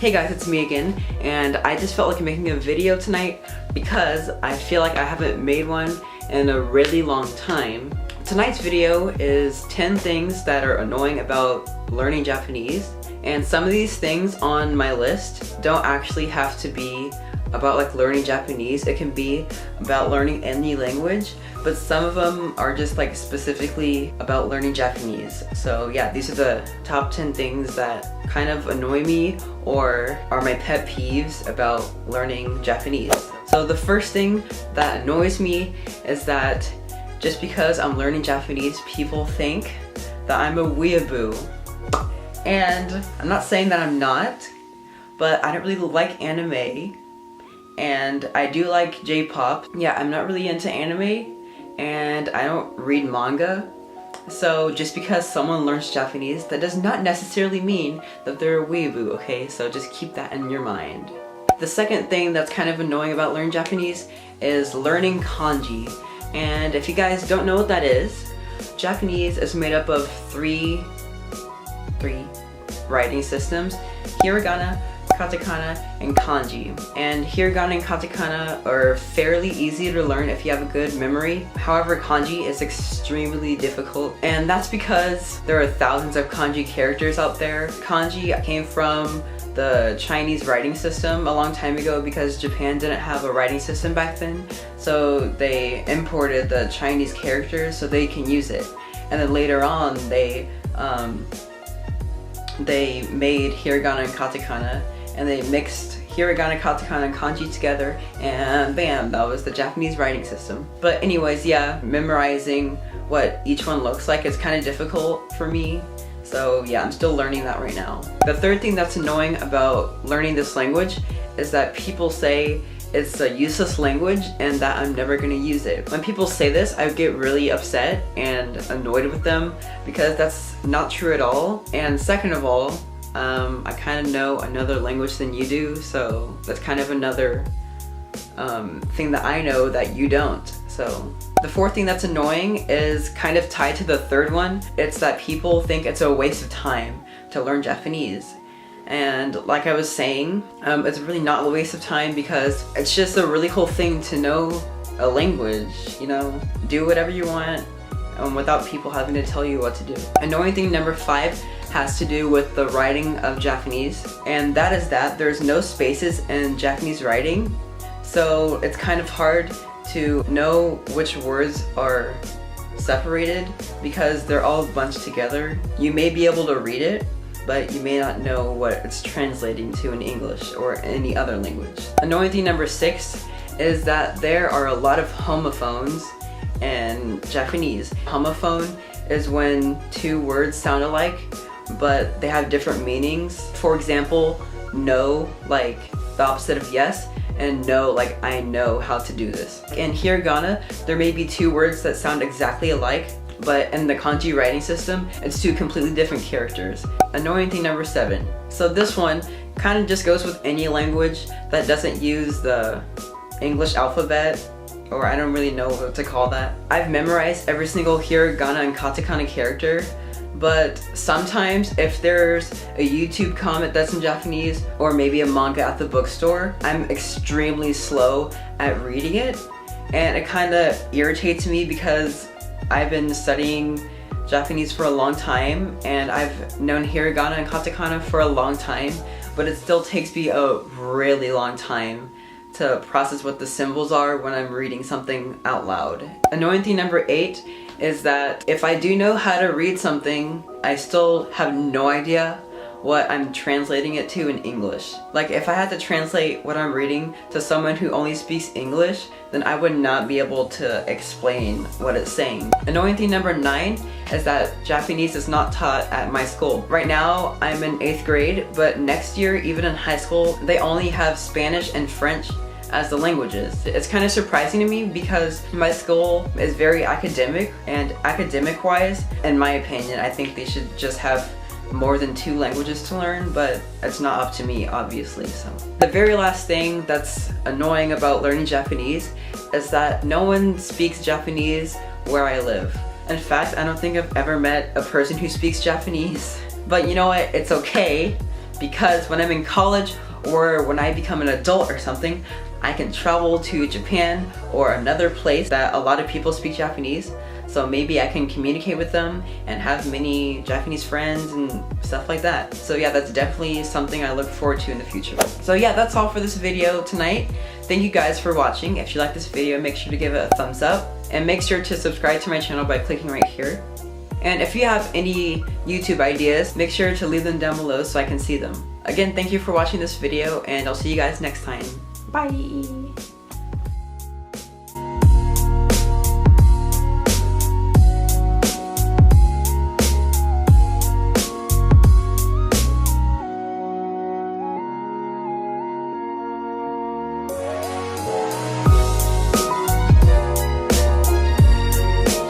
Hey guys, it's me again, and I just felt like making a video tonight because I feel like I haven't made one in a really long time. Tonight's video is 10 things that are annoying about learning Japanese, and some of these things on my list don't actually have to be about like learning Japanese. It can be about learning any language, but some of them are just like specifically about learning Japanese. So yeah, these are the top 10 things that kind of annoy me or are my pet peeves about learning Japanese. So the first thing that annoys me is that just because I'm learning Japanese, people think that I'm a weeaboo. And I'm not saying that I'm not, but I don't really like anime. And I do like J-pop. Yeah, I'm not really into anime, and I don't read manga. So just because someone learns Japanese, that does not necessarily mean that they're a weeaboo, okay? So just keep that in your mind. The second thing that's kind of annoying about learning Japanese is learning kanji. And if you guys don't know what that is, Japanese is made up of three writing systems: hiragana, katakana, and kanji. And hiragana and katakana are fairly easy to learn if you have a good memory. However, kanji is extremely difficult, and that's because there are thousands of kanji characters out there. Kanji came from the Chinese writing system a long time ago because Japan didn't have a writing system back then, so they imported the Chinese characters so they can use it. And then later on they made hiragana and katakana, and they mixed hiragana, katakana, and kanji together, and bam, that was the Japanese writing system. But anyways, yeah, memorizing what each one looks like is kind of difficult for me. So yeah, I'm still learning that right now. The third thing that's annoying about learning this language is that people say it's a useless language and that I'm never gonna use it. When people say this, I get really upset and annoyed with them because that's not true at all. And second of all, I kind of know another language than you do, so that's kind of another thing that I know that you don't. So the fourth thing that's annoying is kind of tied to the third one. It's that people think it's a waste of time to learn Japanese. And like I was saying, it's really not a waste of time because it's just a really cool thing to know a language, you know? Do whatever you want without people having to tell you what to do. Annoying thing number 5 has to do with the writing of Japanese, and that is that there's no spaces in Japanese writing, so it's kind of hard to know which words are separated because they're all bunched together. You may be able to read it, but you may not know what it's translating to in English or any other language. Annoying thing number 6 is that there are a lot of homophones in Japanese. Homophone is when two words sound alike, but they have different meanings. For example, no, like the opposite of yes, and no, like I know how to do this. In hiragana, there may be two words that sound exactly alike, but in the kanji writing system, it's two completely different characters. Annoying thing number 7. So this one kind of just goes with any language that doesn't use the English alphabet, or I don't really know what to call that. I've memorized every single hiragana and katakana character, but sometimes if there's a YouTube comment that's in Japanese or maybe a manga at the bookstore, I'm extremely slow at reading it, and it kind of irritates me because I've been studying Japanese for a long time and I've known hiragana and katakana for a long time, but it still takes me a really long time to process what the symbols are when I'm reading something out loud. Annoying thing number 8 is that if I do know how to read something, I still have no idea what I'm translating it to in English. Like if I had to translate what I'm reading to someone who only speaks English, then I would not be able to explain what it's saying. Annoying thing number 9 is that Japanese is not taught at my school. Right now I'm in 8th grade, but next year, even in high school, they only have Spanish and French as the languages. It's kind of surprising to me because my school is very academic, and academic wise, in my opinion, I think they should just have more than 2 languages to learn, but it's not up to me, obviously. So the very last thing that's annoying about learning Japanese is that no one speaks Japanese where I live. In fact, I don't think I've ever met a person who speaks Japanese. But you know what? It's okay because when I'm in college or when I become an adult or something, I can travel to Japan or another place that a lot of people speak Japanese. So maybe I can communicate with them and have many Japanese friends and stuff like that. So yeah, that's definitely something I look forward to in the future. So yeah, that's all for this video tonight. Thank you guys for watching. If you like this video, make sure to give it a thumbs up and make sure to subscribe to my channel by clicking right here. And if you have any YouTube ideas, make sure to leave them down below so I can see them. Again, thank you for watching this video and I'll see you guys next time. Bye!